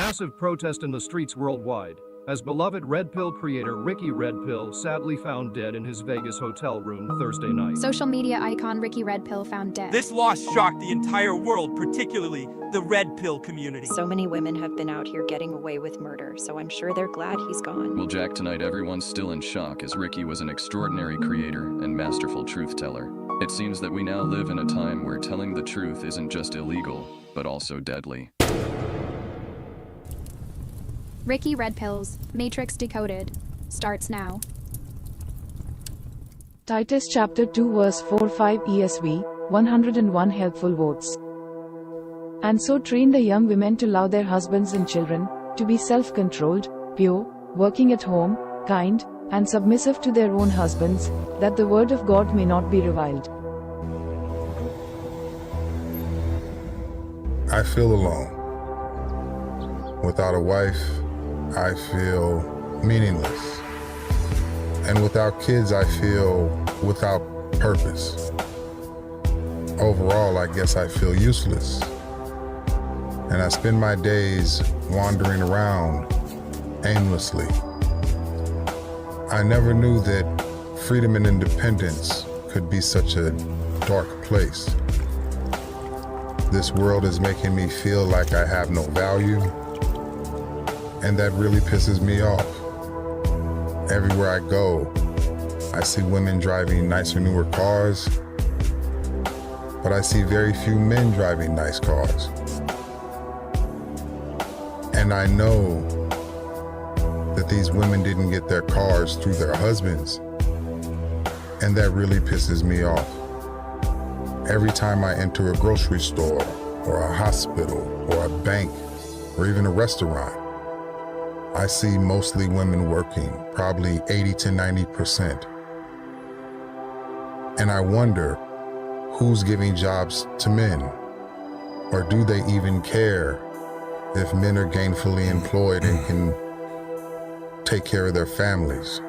Massive protest in the streets worldwide, as beloved RedPill creator Ricky RedPill sadly found dead in his Vegas hotel room Thursday night. Social media icon Ricky RedPill found dead. This loss shocked the entire world, particularly the RedPill community. So many women have been out here getting away with murder, so I'm sure they're glad he's gone. Well, Jack, tonight everyone's still in shock as Ricky was an extraordinary creator and masterful truth teller. It seems that we now live in a time where telling the truth isn't just illegal, but also deadly. Ricky RedPill's Matrix Decoded starts now. Titus chapter 2 verse 4-5 ESV, 101 helpful votes. And so train the young women to love their husbands and children, to be self-controlled, pure, working at home, kind, and submissive to their own husbands, that the word of God may not be reviled. I feel alone. Without a wife, I feel meaningless. And without kids, I feel without purpose. Overall, I guess I feel useless. And I spend my days wandering around aimlessly. I never knew that freedom and independence could be such a dark place. This world is making me feel like I have no value, and that really pisses me off. Everywhere I go, I see women driving nicer, newer cars, but I see very few men driving nice cars. And I know that these women didn't get their cars through their husbands, and that really pisses me off. Every time I enter a grocery store, or a hospital, or a bank, or even a restaurant, I see mostly women working, probably 80 to 90%. And I wonder who's giving jobs to men, or do they even care if men are gainfully employed and can take care of their families?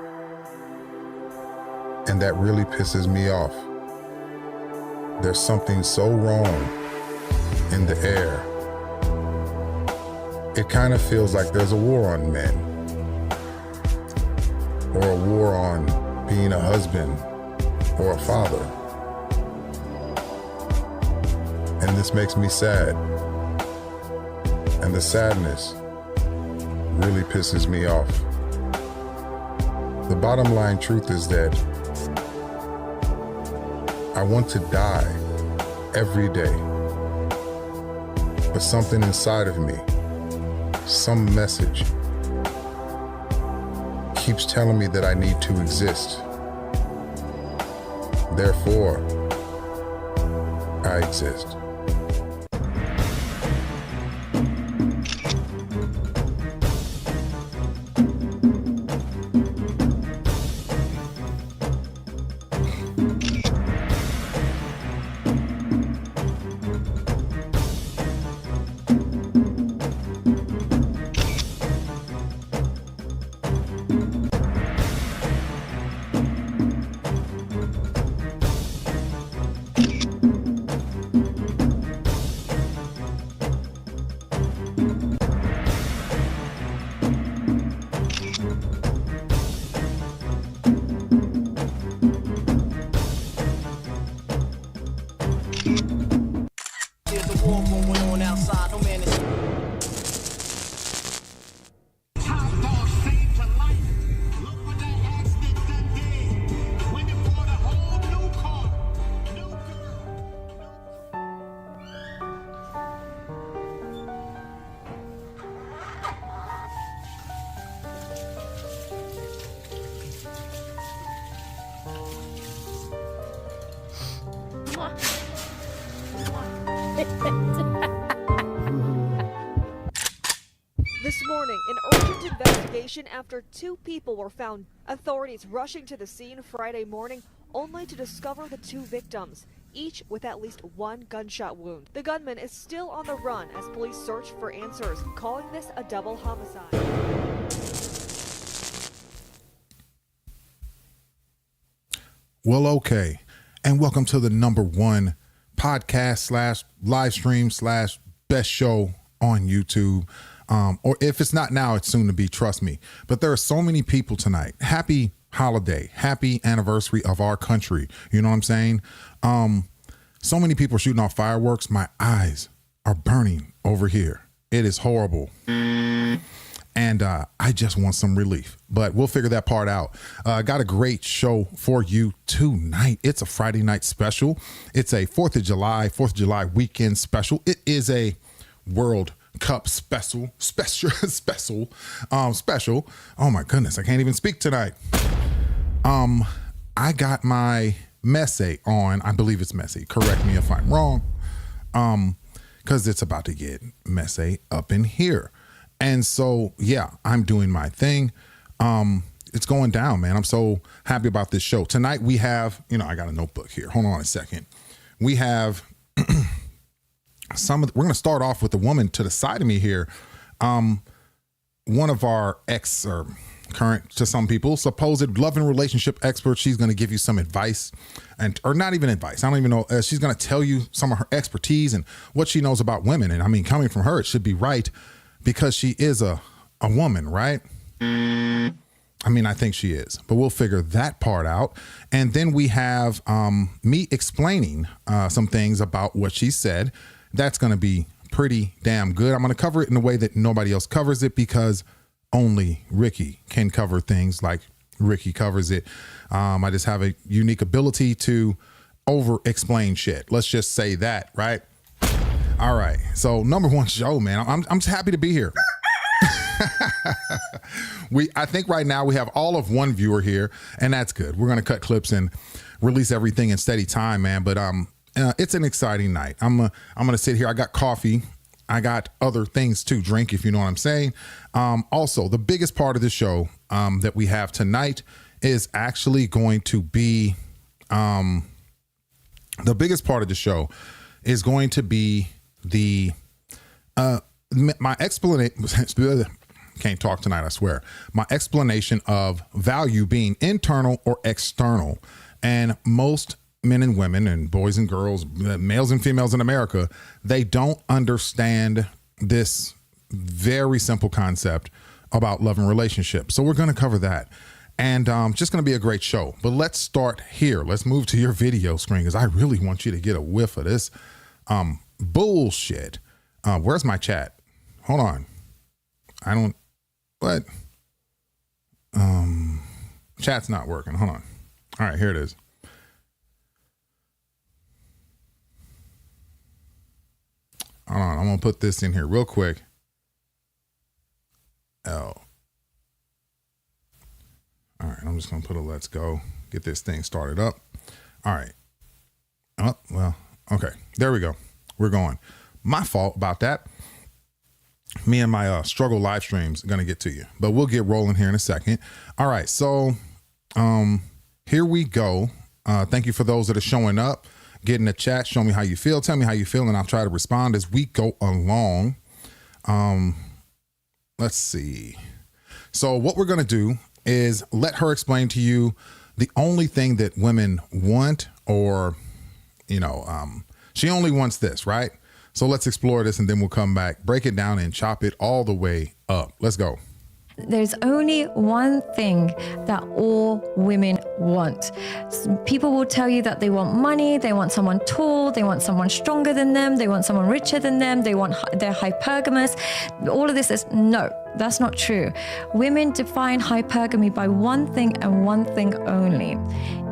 And that really pisses me off. There's something so wrong in the air. It kind of feels like there's a war on men, or a war on being a husband or a father. And this makes me sad. And the sadness really pisses me off. The bottom line truth is that I want to die every day, but something inside of me, some message, keeps telling me that I need to exist. Therefore, I exist. This morning, an urgent investigation after two people were found. Authorities rushing to the scene Friday morning only to discover the two victims, each with at least one gunshot wound. The gunman is still on the run as police search for answers, calling this a double homicide. Well, okay. And welcome to the #1 podcast / live stream / best show on YouTube. Or if it's not now, it's soon to be, trust me. But there are so many people tonight. Happy holiday, happy anniversary of our country. You know what I'm saying? So many people shooting off fireworks. My eyes are burning over here. It is horrible. And I just want some relief, but we'll figure that part out. Got a great show for you tonight. It's a Friday night special. It's a 4th of July weekend special. It is a World Cup special. Oh my goodness, I can't even speak tonight. I got my messy on. I believe it's messy. Correct me if I'm wrong. Because it's about to get messy up in here. And so, yeah, I'm doing my thing. It's going down, man. I'm so happy about this show. Tonight we have, I got a notebook here. Hold on a second. We have we're going to start off with the woman to the side of me here. One of our ex or current, to some people, supposed love and relationship expert. She's going to give you some advice or not even advice. I don't even know. She's going to tell you some of her expertise and what she knows about women. And I mean, coming from her, it should be right because she is a woman, right? I mean, I think she is, but we'll figure that part out. And then we have me explaining some things about what she said. That's going to be pretty damn good. I'm going to cover it in a way that nobody else covers it because only Ricky can cover things like Ricky covers it. I just have a unique ability to over explain shit. Let's just say that, right? All right. So number one show, man, I'm just happy to be here. I think right now we have all of one viewer here, and that's good. We're going to cut clips and release everything in steady time, man. But it's an exciting night. I'm going to sit here. I got coffee. I got other things to drink, if you know what I'm saying. Also, the biggest part of the show that we have tonight is actually going to be the biggest part of the show is going to be the my explanation. Can't talk tonight, I swear. My explanation of value being internal or external. And most men and women and boys and girls, males and females in America, they don't understand this very simple concept about love and relationships. So we're going to cover that. And just going to be a great show. But let's start here. Let's move to your video screen because I really want you to get a whiff of this bullshit. Where's my chat? Hold on. But chat's not working. Hold on. All right, here it is. Hold on, I'm gonna put this in here real quick. All right, I'm just gonna put a let's go. Get this thing started up. All right. Oh, well, okay. There we go. We're going. My fault about that. Me and my struggle live streams are going to get to you, but we'll get rolling here in a second. All right. So here we go. Thank you for those that are showing up, get in the chat, show me how you feel, tell me how you feel, and I'll try to respond as we go along. Let's see. So what we're going to do is let her explain to you the only thing that women want, or, she only wants this, right? So let's explore this and then we'll come back, break it down and chop it all the way up. Let's go. There's only one thing that all women want. People will tell you that they want money, they want someone tall, they want someone stronger than them, they want someone richer than them, they're hypergamous. All of this is no, that's not true. Women define hypergamy by one thing and one thing only.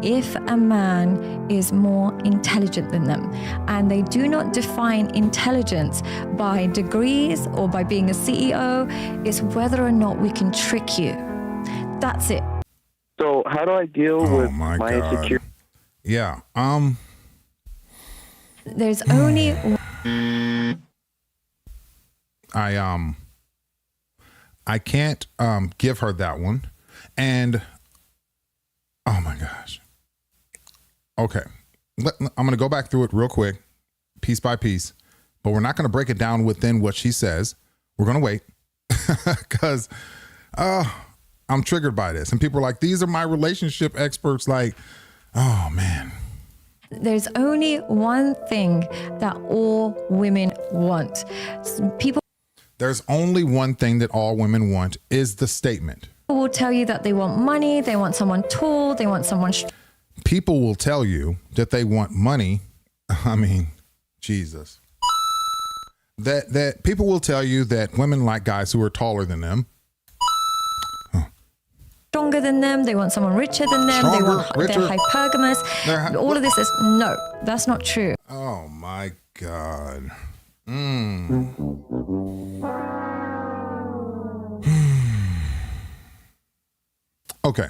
If a man is more intelligent than them, and they do not define intelligence by degrees or by being a CEO, it's whether or not we can trick you. That's it. So how do I deal with my insecurity? Yeah. There's only I can't give her that one. And oh my gosh. Okay. I'm going to go back through it real quick, piece by piece, but we're not going to break it down within what she says. We're going to wait because I'm triggered by this. And people are like, these are my relationship experts. Like, oh man. There's only one thing that all women want. People. There's only one thing that all women want is the statement. People will tell you that they want money, they want someone tall, they want someone People will tell you that they want money. I mean, Jesus. That people will tell you that women like guys who are taller than them. Stronger than them, they want someone richer than them, they're hypergamous. All of this is no, that's not true. Oh my God. Okay.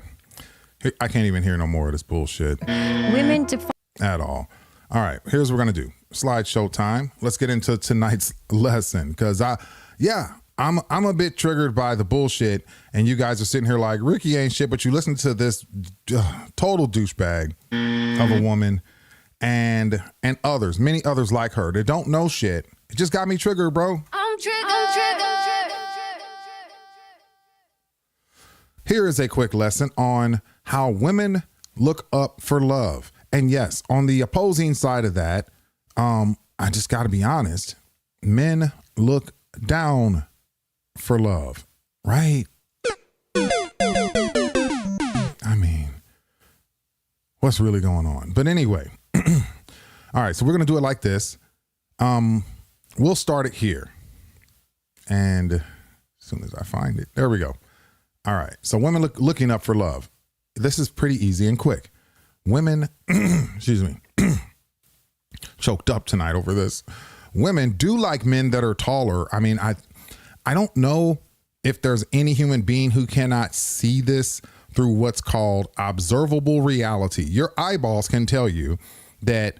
I can't even hear no more of this bullshit. Women define at all. All right, here's what we're gonna do. Slideshow time. Let's get into tonight's lesson because I'm a bit triggered by the bullshit, and you guys are sitting here like Ricky ain't shit, but you listen to this total douchebag of a woman and others, many others like her that don't know shit. It just got me triggered, bro. I'm triggered. Here is a quick lesson on how women look up for love. And yes, on the opposing side of that, I just got to be honest, men look down for love, right? I mean, what's really going on? But anyway, all right, so we're going to do it like this. We'll start it here. And as soon as I find it, there we go. All right, so women looking up for love. This is pretty easy and quick. Women, excuse me, choked up tonight over this. Women do like men that are taller. I mean, I don't know if there's any human being who cannot see this through what's called observable reality. Your eyeballs can tell you that,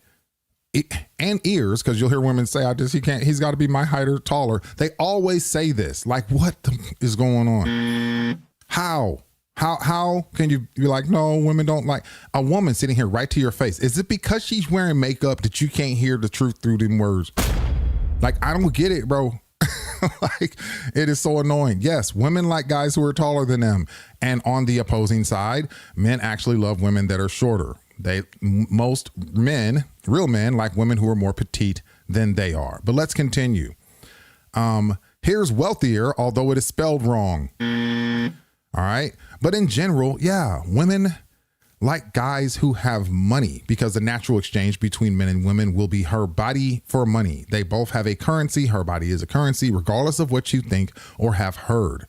and ears, because you'll hear women say, he's got to be my height or taller. They always say this, like, what is going on? How can you be like, no, women don't like a woman sitting here right to your face? Is it because she's wearing makeup that you can't hear the truth through them words? Like, I don't get it, bro. Like, it is so annoying. Yes, women like guys who are taller than them. And on the opposing side, men actually love women that are shorter. Most men, real men, like women who are more petite than they are. But let's continue. Here's wealthier, although it is spelled wrong. All right. But in general, yeah, women like guys who have money because the natural exchange between men and women will be her body for money. They both have a currency. Her body is a currency, regardless of what you think or have heard.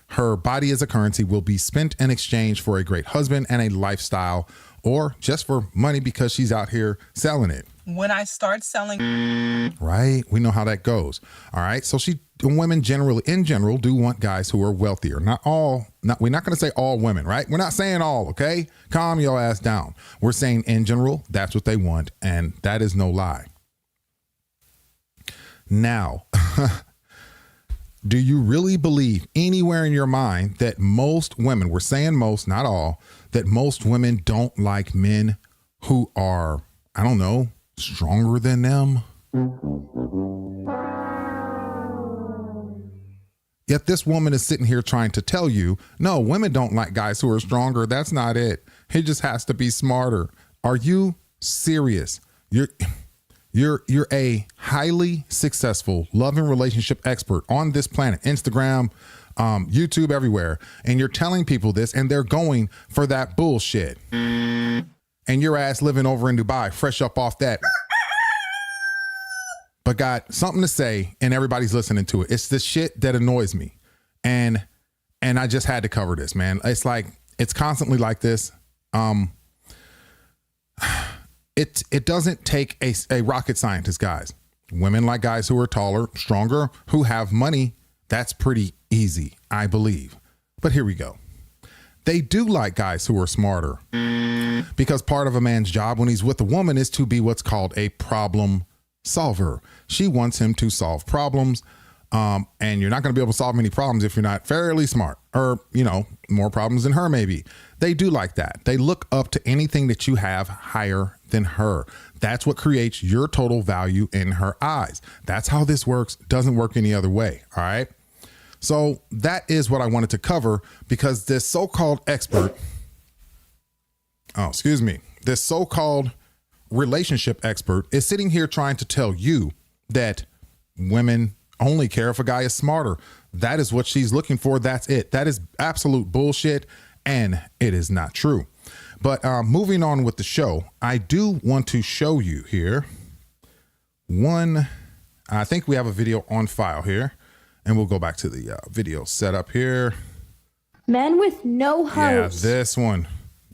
Her body as a currency will be spent in exchange for a great husband and a lifestyle, or just for money because she's out here selling it. When I start selling. Right. We know how that goes. All right. So women in general do want guys who are wealthier. We're not going to say all women, right? We're not saying all. Okay. Calm your ass down. We're saying in general, that's what they want. And that is no lie. Now, do you really believe anywhere in your mind that most women, we're saying most, not all, that most women don't like men who are, I don't know, stronger than them? Yet this woman is sitting here trying to tell you, no, women don't like guys who are stronger. That's not it. He just has to be smarter. Are you serious? You're a highly successful love and relationship expert on this planet, Instagram, YouTube, everywhere. And you're telling people this and they're going for that bullshit. And your ass living over in Dubai, fresh up off that. But got something to say and everybody's listening to it. It's the shit that annoys me. And I just had to cover this, man. It's like, it's constantly like this. It doesn't take a rocket scientist, guys. Women like guys who are taller, stronger, who have money. That's pretty easy, I believe. But here we go. They do like guys who are smarter because part of a man's job when he's with a woman is to be what's called a problem solver. She wants him to solve problems. And you're not going to be able to solve many problems if you're not fairly smart or, more problems than her, maybe. They do like that. They look up to anything that you have higher than her. That's what creates your total value in her eyes. That's how this works. Doesn't work any other way. All right. So that is what I wanted to cover because this so-called expert, this so-called relationship expert is sitting here trying to tell you that women only care if a guy is smarter. That is what she's looking for. That's it. That is absolute bullshit, and it is not true. But moving on with the show, I do want to show you here I think we have a video on file here, and we'll go back to the video setup here. Men with no hose. Yeah,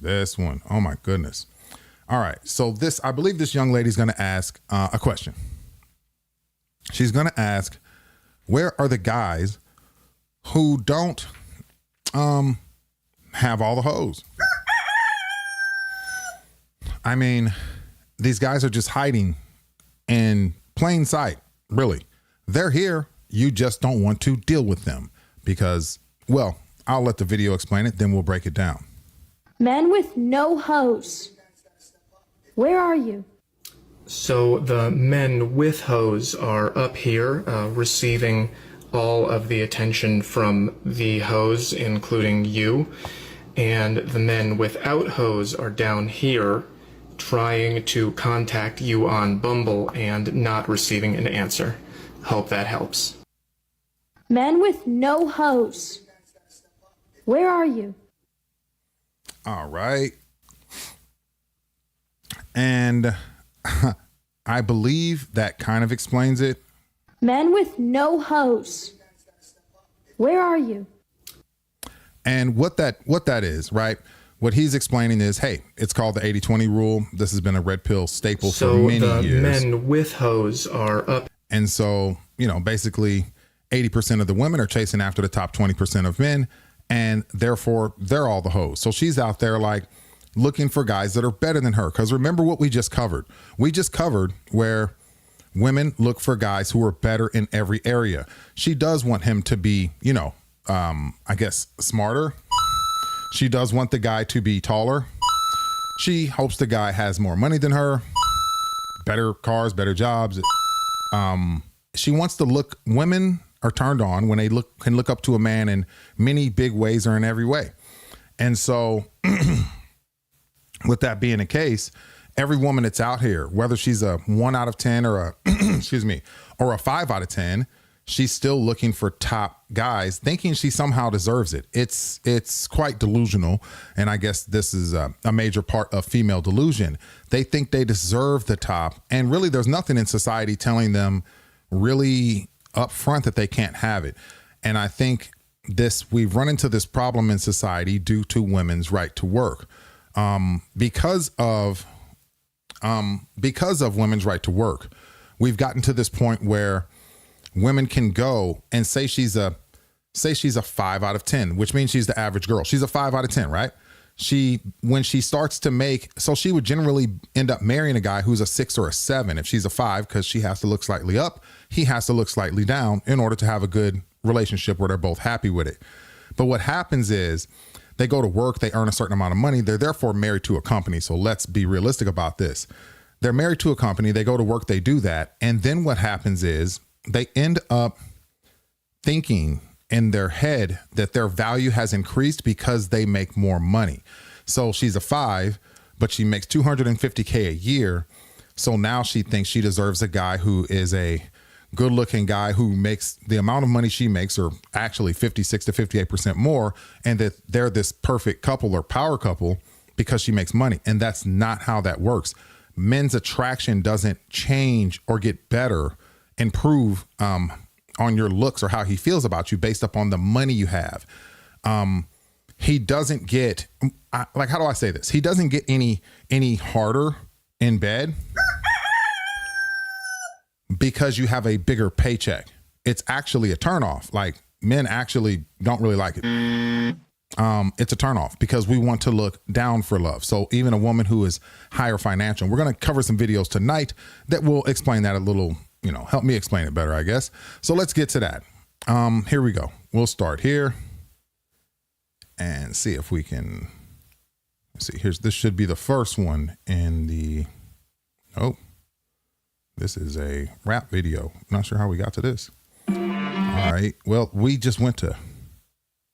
this one. Oh my goodness. All right. So I believe this young lady's going to ask a question. She's going to ask, where are the guys who don't have all the hoes? I mean, these guys are just hiding in plain sight, really. They're here. You just don't want to deal with them because, well, I'll let the video explain it, then we'll break it down. Men with no hose. Where are you? So the men with hose are up here, receiving all of the attention from the hose, including you. And the men without hose are down here, trying to contact you on Bumble and not receiving an answer. Hope that helps. Men with no hose. Where are you? All right. And I believe that kind of explains it. Men with no hose. Where are you? And what that is, right? What he's explaining is, hey, it's called the 80-20 rule. This has been a red pill staple for many years. So the men with hose are up. And so, basically 80% of the women are chasing after the top 20% of men, and therefore they're all the hoes. So she's out there like looking for guys that are better than her. Because remember what we just covered. We just covered where women look for guys who are better in every area. She does want him to be, I guess, smarter. She does want the guy to be taller. She hopes the guy has more money than her, better cars, better jobs. She wants to look, women are turned on when they can look up to a man in many big ways or in every way. And so with that being the case, every woman that's out here, whether she's a 1 out of 10 or or a 5 out of 10, she's still looking for top guys, thinking she somehow deserves it. It's quite delusional. And I guess this is a major part of female delusion. They think they deserve the top. And really, there's nothing in society telling them really up front that they can't have it. And I think we've run into this problem in society due to women's right to work. Because of women's right to work, we've gotten to this point where women can go and say she's a 5 out of 10, which means she's the average girl. She's a 5 out of 10, right? When she starts to so she would generally end up marrying a guy who's a 6 or a 7. If she's a 5, because she has to look slightly up, he has to look slightly down in order to have a good relationship where they're both happy with it. But what happens is they go to work, they earn a certain amount of money. They're therefore married to a company. So let's be realistic about this. They're married to a company, they go to work, they do that. And then what happens is they end up thinking in their head that their value has increased because they make more money. So she's a 5, but she makes $250K a year. So now she thinks she deserves a guy who is a good looking guy who makes the amount of money she makes, or actually 56 to 58% more. And that they're this perfect couple or power couple because she makes money. And that's not how that works. Men's attraction doesn't change or get better, improve on your looks or how he feels about you based upon the money you have. He doesn't get, like, how do I say this? He doesn't get any harder in bed because you have a bigger paycheck. It's actually a turnoff. Like, men actually don't really like it. It's a turnoff because we want to look down for love. So even a woman who is higher financial, we're going to cover some videos tonight that will explain that a little, help me explain it better, I guess. So let's get to that. Here we go. We'll start here and see if we can see. This should be the first one in the, this is a rap video. Not sure how we got to this. All right. Well, we just went to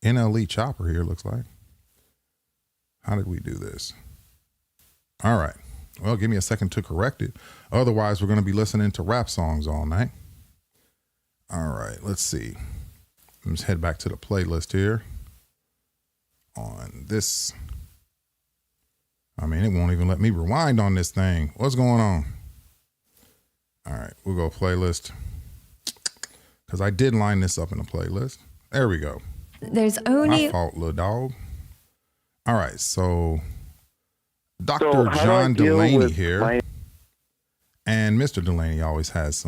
NLE Chopper here, looks like. How did we do this? All right. Well, give me a second to correct it. Otherwise, we're going to be listening to rap songs all night. All right, let's see. Let's head back to the playlist here. On this, I mean, it won't even let me rewind on this thing. What's going on? All right, we'll go playlist. Because I did line this up in a playlist. There we go. There's only... My fault, little dog. All right, so Dr. John Delaney here. And Mr. Delaney always has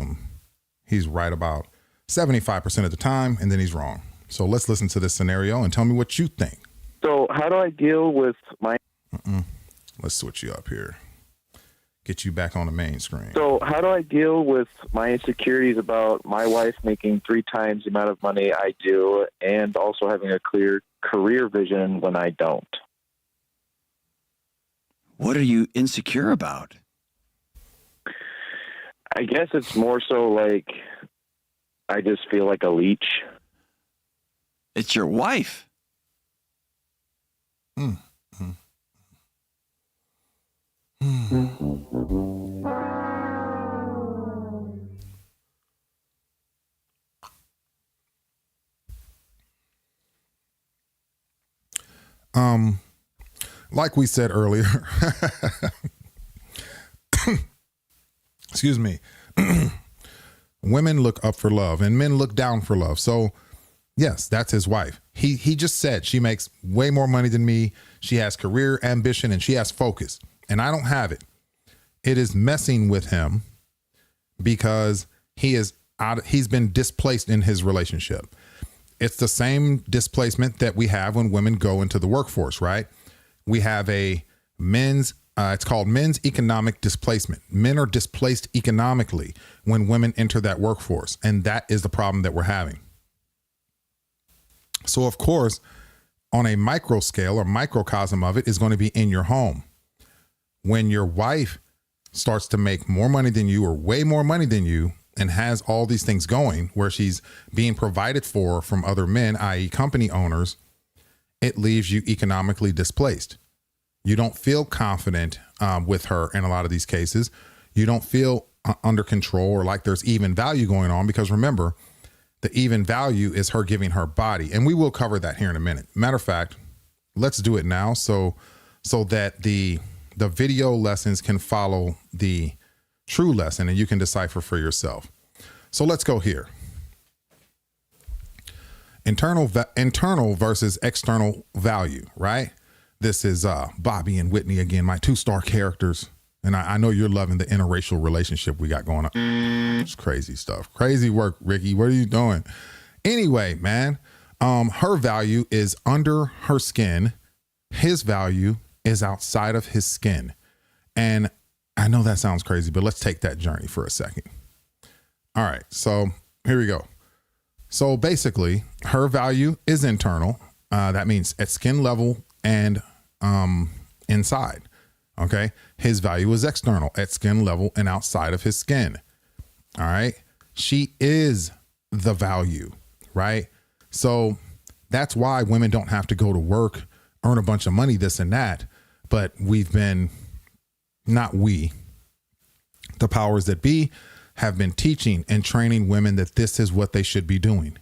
he's right about 75% of the time, and then he's wrong. So let's listen to this scenario and tell me what you think. So how do I deal with my... Let's switch you up here. Get you back on the main screen. So how do I deal with my insecurities about my wife making 3 times the amount of money I do and also having a clear career vision when I don't? What are you insecure about? I guess it's more so like I just feel like a leech. It's your wife. Like we said earlier, excuse me, women look up for love and men look down for love. So yes, that's his wife. He just said she makes way more money than me. She has career ambition and she has focus, and I don't have it. It is messing with him because he's been displaced in his relationship. It's the same displacement that we have when women go into the workforce, right? We have it's called men's economic displacement. Men are displaced economically when women enter that workforce. And that is the problem that we're having. So of course, on a micro scale or microcosm of it is going to be in your home. When your wife starts to make more money than you or way more money than you and has all these things going where she's being provided for from other men, i.e. company owners, it leaves you economically displaced. You don't feel confident with her in a lot of these cases. You don't feel under control or like there's even value going on, because remember, the even value is her giving her body. And we will cover that here in a minute. Matter of fact, let's do it now so that the video lessons can follow the true lesson and you can decipher for yourself. So let's go here. Internal versus external value, right? This is Bobby and Whitney again, my 2-star characters. And I know you're loving the interracial relationship we got going on. It's crazy stuff. Crazy work, Ricky. What are you doing? Anyway, man, her value is under her skin. His value is outside of his skin. And I know that sounds crazy, but let's take that journey for a second. All right, so here we go. So basically, her value is internal. That means at skin level and inside. Okay. His value is external at skin level and outside of his skin. All right. She is the value, right? So that's why women don't have to go to work, earn a bunch of money, this and that. But we've been, the powers that be have been teaching and training women that this is what they should be doing.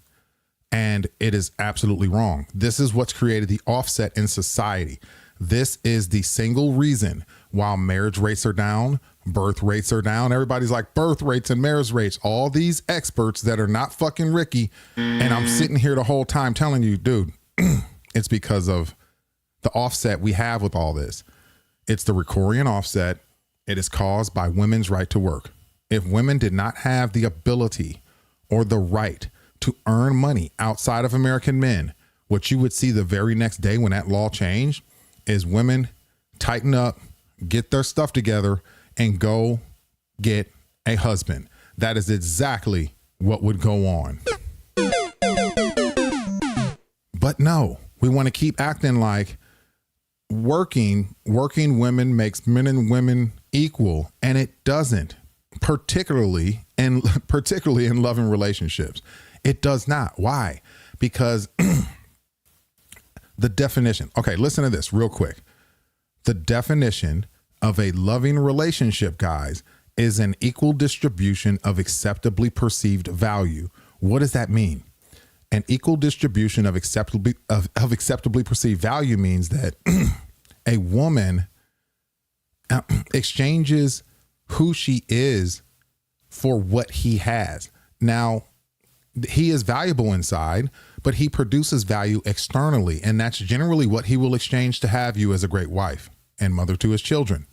And it is absolutely wrong. This is what's created the offset in society. This is the single reason why marriage rates are down, birth rates are down. Everybody's like birth rates and marriage rates, all these experts that are not fucking Ricky. And I'm sitting here the whole time telling you, dude, it's because of the offset we have with all this. It's the Ricorian offset. It is caused by women's right to work. If women did not have the ability or the right to earn money outside of American men, what you would see the very next day when that law changed is women tighten up, get their stuff together, and go get a husband. That is exactly what would go on. But no, we want to keep acting like working women makes men and women equal, and it doesn't, particularly in loving relationships. It does not. Why? Because the definition. Okay, listen to this real quick. The definition of a loving relationship, guys, is an equal distribution of acceptably perceived value What does that mean? An equal distribution of acceptably perceived value means that a woman exchanges who she is for what he has. Now, he is valuable inside, but he produces value externally, and that's generally what he will exchange to have you as a great wife and mother to his children.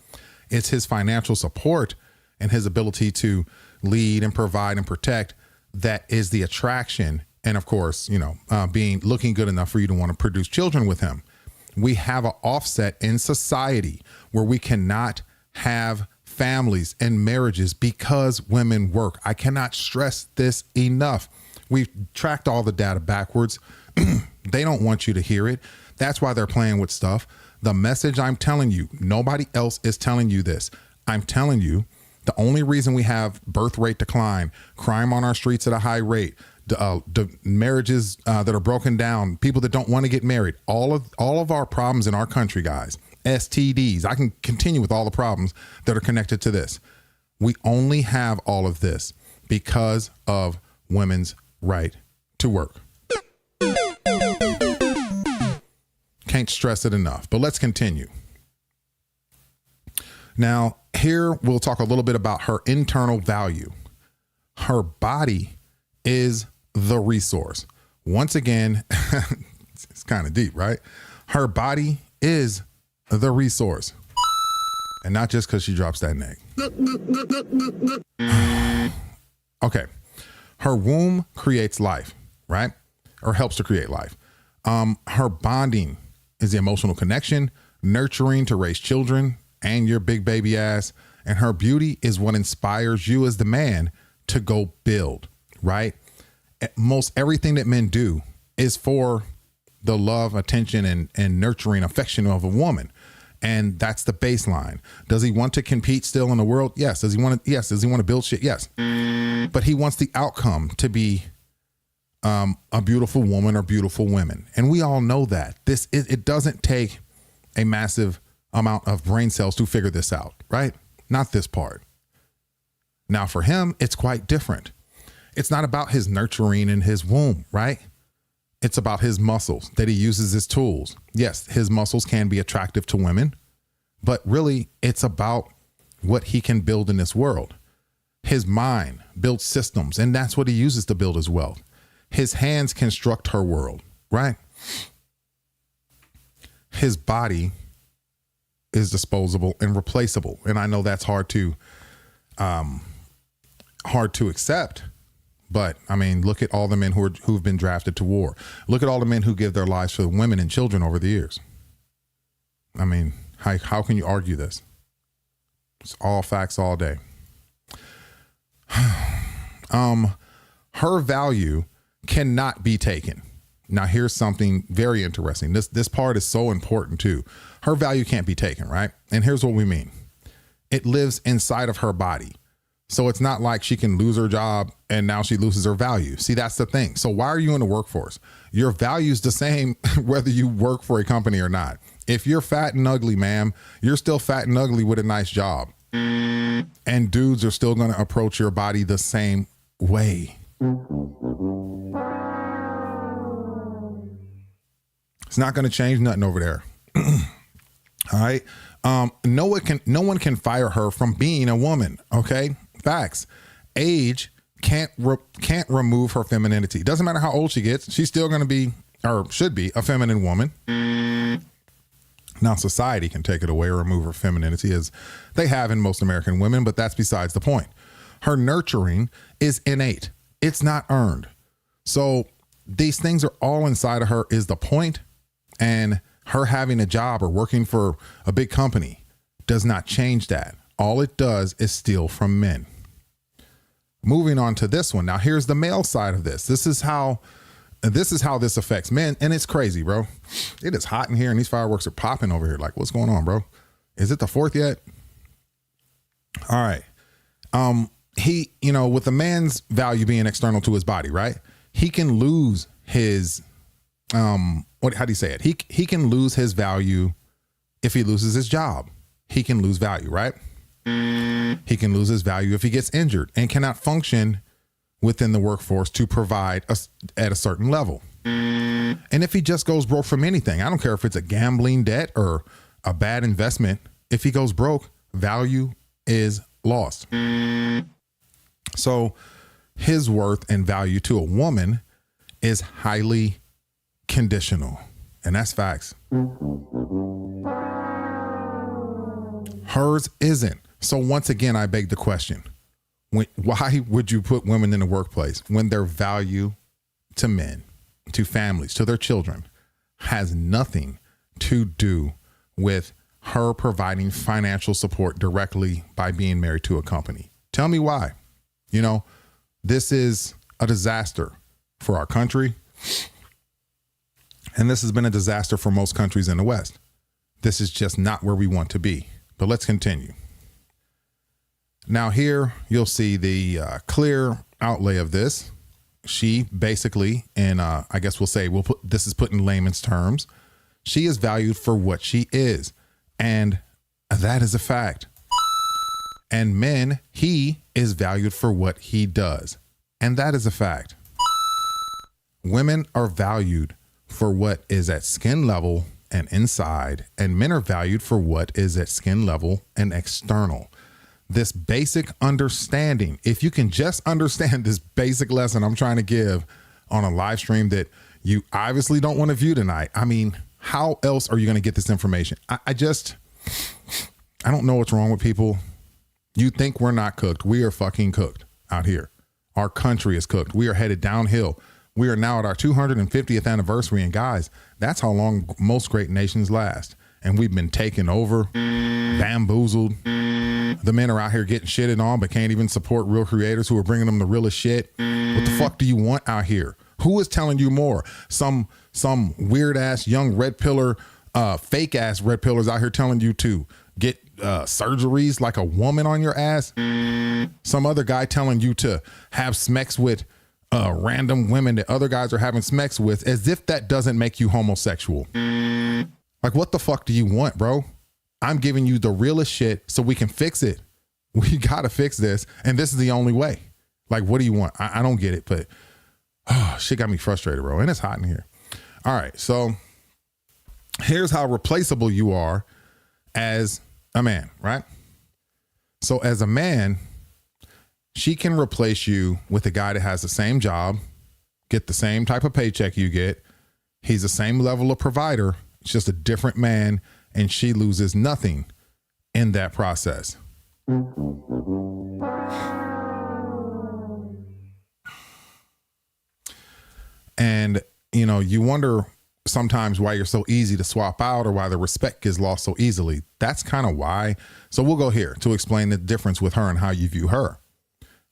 It's his financial support and his ability to lead and provide and protect that is the attraction. And of course, looking good enough for you to want to produce children with him. We have an offset in society where we cannot have families and marriages because women work. I cannot stress this enough. We've tracked all the data backwards. They don't want you to hear it. That's why they're playing with stuff. The message I'm telling you, nobody else is telling you this. I'm telling you, the only reason we have birth rate decline, crime on our streets at a high rate, the marriages that are broken down, people that don't want to get married, all of our problems in our country, guys, STDs, I can continue with all the problems that are connected to this. We only have all of this because of women's right to work. Can't stress it enough, but let's continue. Now, here we'll talk a little bit about her internal value. Her body is the resource. Once again, it's kind of deep, right? Her body is the resource. And not just because she drops that neck. Okay. Her womb creates life, right? Or helps to create life. Her bonding is the emotional connection, nurturing to raise children and your big baby ass. And her beauty is what inspires you as the man to go build, right? Most everything that men do is for the love, attention, and nurturing affection of a woman. And that's the baseline. Does he want to compete still in the world? Yes. Does he want to? Yes. Does he want to build shit? Yes. But he wants the outcome to be a beautiful woman or beautiful women. And we all know that. It doesn't take a massive amount of brain cells to figure this out, right? Not this part. Now for him, it's quite different. It's not about his nurturing in his womb, right? It's about his muscles that he uses as tools. Yes, his muscles can be attractive to women, but really it's about what he can build in this world. His mind builds systems, and that's what he uses to build his wealth. His hands construct her world, right? His body is disposable and replaceable. And I know that's hard to accept. But I mean, look at all the men who've been drafted to war. Look at all the men who give their lives for the women and children over the years. I mean, how can you argue this? It's all facts all day. Her value cannot be taken. Now, here's something very interesting. This part is so important too. Her value can't be taken, right? And here's what we mean. It lives inside of her body. So it's not like she can lose her job and now she loses her value. See, that's the thing. So why are you in the workforce? Your value's the same whether you work for a company or not. If you're fat and ugly, ma'am, you're still fat and ugly with a nice job. And dudes are still going to approach your body the same way. It's not going to change nothing over there. All right. No one can fire her from being a woman. Okay. Facts. Age can't remove her femininity. Doesn't matter how old she gets. She's still going to be, or should be, a feminine woman. Now society can take it away or remove her femininity, as they have in most American women, but that's besides the point. Her nurturing is innate. It's not earned. So these things are all inside of her is the point. And her having a job or working for a big company does not change that. All it does is steal from men. Moving on to this one. Now here's the male side of this. This is how this affects men. And it's crazy, bro. It is hot in here and these fireworks are popping over here. Like, what's going on, bro? Is it the 4th yet? All right. He, with the man's value being external to his body, right? He can lose his, how do you say it? He can lose his value if he loses his job. He can lose value, right? He can lose his value if he gets injured and cannot function within the workforce to provide at a certain level. And if he just goes broke from anything, I don't care if it's a gambling debt or a bad investment. If he goes broke, value is lost. So his worth and value to a woman is highly conditional. And that's facts. Hers isn't. So once again, I beg the question, why would you put women in the workplace when their value to men, to families, to their children has nothing to do with her providing financial support directly by being married to a company? Tell me why. You know, this is a disaster for our country. And this has been a disaster for most countries in the West. This is just not where we want to be. But let's continue. Now here you'll see the clear outlay of this. She basically, and I guess we'll say, this is put in layman's terms. She is valued for what she is. And that is a fact. And men, he is valued for what he does. And that is a fact. Women are valued for what is at skin level and inside, and men are valued for what is at skin level and external. This basic understanding, if you can just understand this basic lesson I'm trying to give on a live stream that you obviously don't want to view tonight. I mean, how else are you going to get this information? I don't know what's wrong with people. You think we're not cooked. We are fucking cooked out here. Our country is cooked. We are headed downhill. We are now at our 250th anniversary. And guys, that's how long most great nations last. And we've been taken over, bamboozled. The men are out here getting shitted on, but can't even support real creators who are bringing them the realest shit. What the fuck do you want out here? Who is telling you more? Some weird ass young red pillar, fake ass red pillars out here telling you to get surgeries like a woman on your ass. Some other guy telling you to have sex with random women that other guys are having sex with, as if that doesn't make you homosexual. Like, what the fuck do you want, bro? I'm giving you the realest shit so we can fix it. We got to fix this. And this is the only way. Like, what do you want? I don't get it, but shit got me frustrated, bro. And it's hot in here. All right. So here's how replaceable you are as a man, right? So as a man, she can replace you with a guy that has the same job, get the same type of paycheck you get. He's the same level of provider. It's just a different man, and she loses nothing in that process. And, you know, you wonder sometimes why you're so easy to swap out or why the respect gets lost so easily. That's kind of why. So we'll go here to explain the difference with her and how you view her.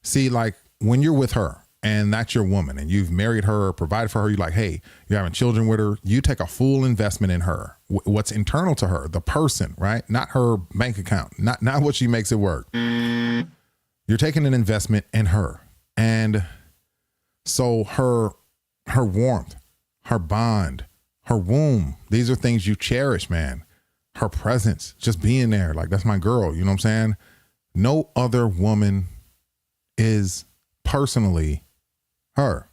See, like when you're with her and that's your woman and you've married her or provided for her, you're like, hey, you're having children with her. You take a full investment in her, what's internal to her, the person, right? Not her bank account, not what she makes it work. You're taking an investment in her. And so her warmth, her bond, her womb, these are things you cherish, man. Her presence, just being there. Like, that's my girl. You know what I'm saying? No other woman is personally her.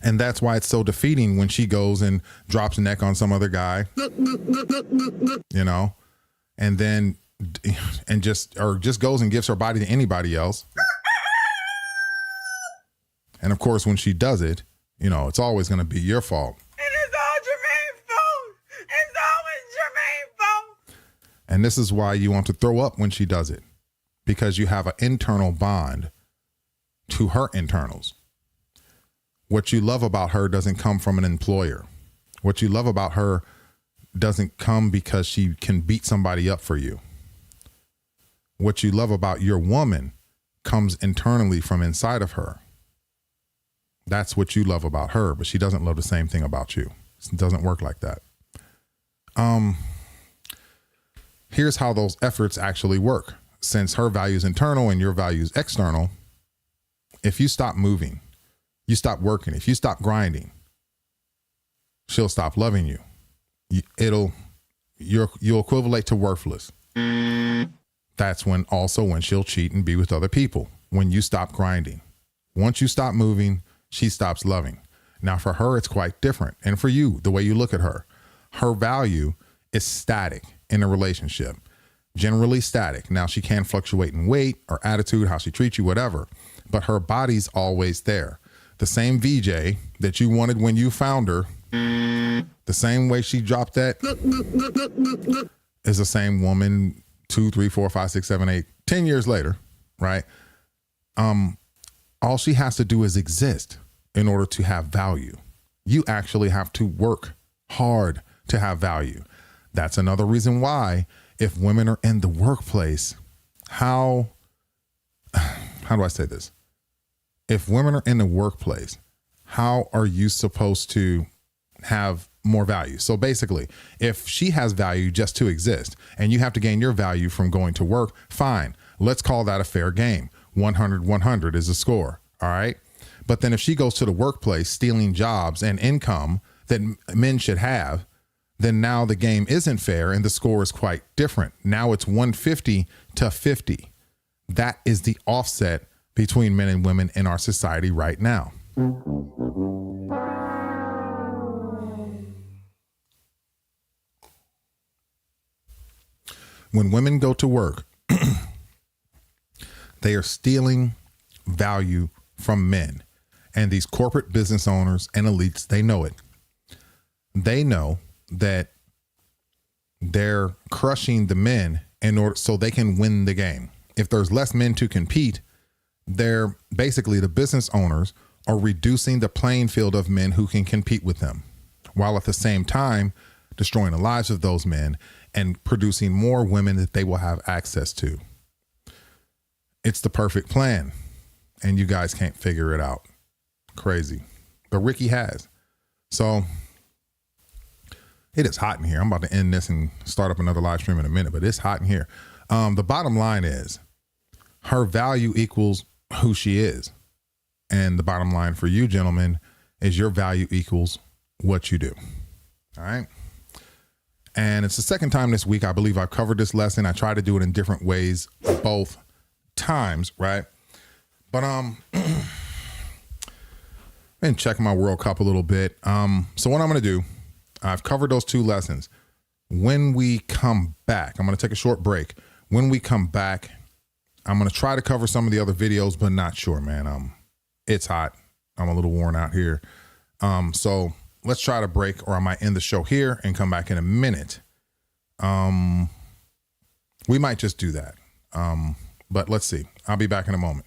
And that's why it's so defeating when she goes and drops a neck on some other guy, you know, and then just goes and gives her body to anybody else. And of course, when she does it, you know, it's always going to be your fault. And this is why you want to throw up when she does it, because you have an internal bond to her internals. What you love about her doesn't come from an employer. What you love about her doesn't come because she can beat somebody up for you. What you love about your woman comes internally from inside of her. That's what you love about her, but she doesn't love the same thing about you. It doesn't work like that. Here's how those efforts actually work. Since her value is internal and your value is external, if you stop moving, you stop working, if you stop grinding, she'll stop loving you. You'll equivalent to worthless. That's when she'll cheat and be with other people. When you stop grinding. Once you stop moving, she stops loving. Now for her, it's quite different. And for you, the way you look at her value is static in a relationship, generally static. Now she can fluctuate in weight or attitude, how she treats you, whatever, but her body's always there. The same VJ that you wanted when you found her, the same way she dropped that is the same woman 2, 3, 4, 5, 6, 7, 8, 10 years later, right? All she has to do is exist in order to have value. You actually have to work hard to have value. That's another reason why if women are in the workplace, how do I say this? If women are in the workplace, how are you supposed to have more value? So basically, if she has value just to exist and you have to gain your value from going to work, fine. Let's call that a fair game. 100 is a score. All right. But then if she goes to the workplace stealing jobs and income that men should have, then now the game isn't fair and the score is quite different. Now it's 150 to 50. That is the offset between men and women in our society right now. When women go to work, they are stealing value from men. And these corporate business owners and elites, they know it. They know that they're crushing the men in order so they can win the game. If there's less men to compete, they're basically, the business owners are reducing the playing field of men who can compete with them, while at the same time destroying the lives of those men and producing more women that they will have access to. It's the perfect plan, and you guys can't figure it out. Crazy. But Ricky has. So it is hot in here. I'm about to end this and start up another live stream in a minute, but it's hot in here. The bottom line is her value equals who she is. And the bottom line for you, gentlemen, is your value equals what you do. All right. And it's the second time this week I believe I've covered this lesson. I try to do it in different ways both times, right? But and check my World Cup a little bit. So what I'm going to do, I've covered those two lessons. When we come back, I'm going to take a short break. When we come back, I'm going to try to cover some of the other videos, but not sure, man. It's hot. I'm a little worn out here. So let's try to break, or I might end the show here and come back in a minute. We might just do that. But let's see. I'll be back in a moment.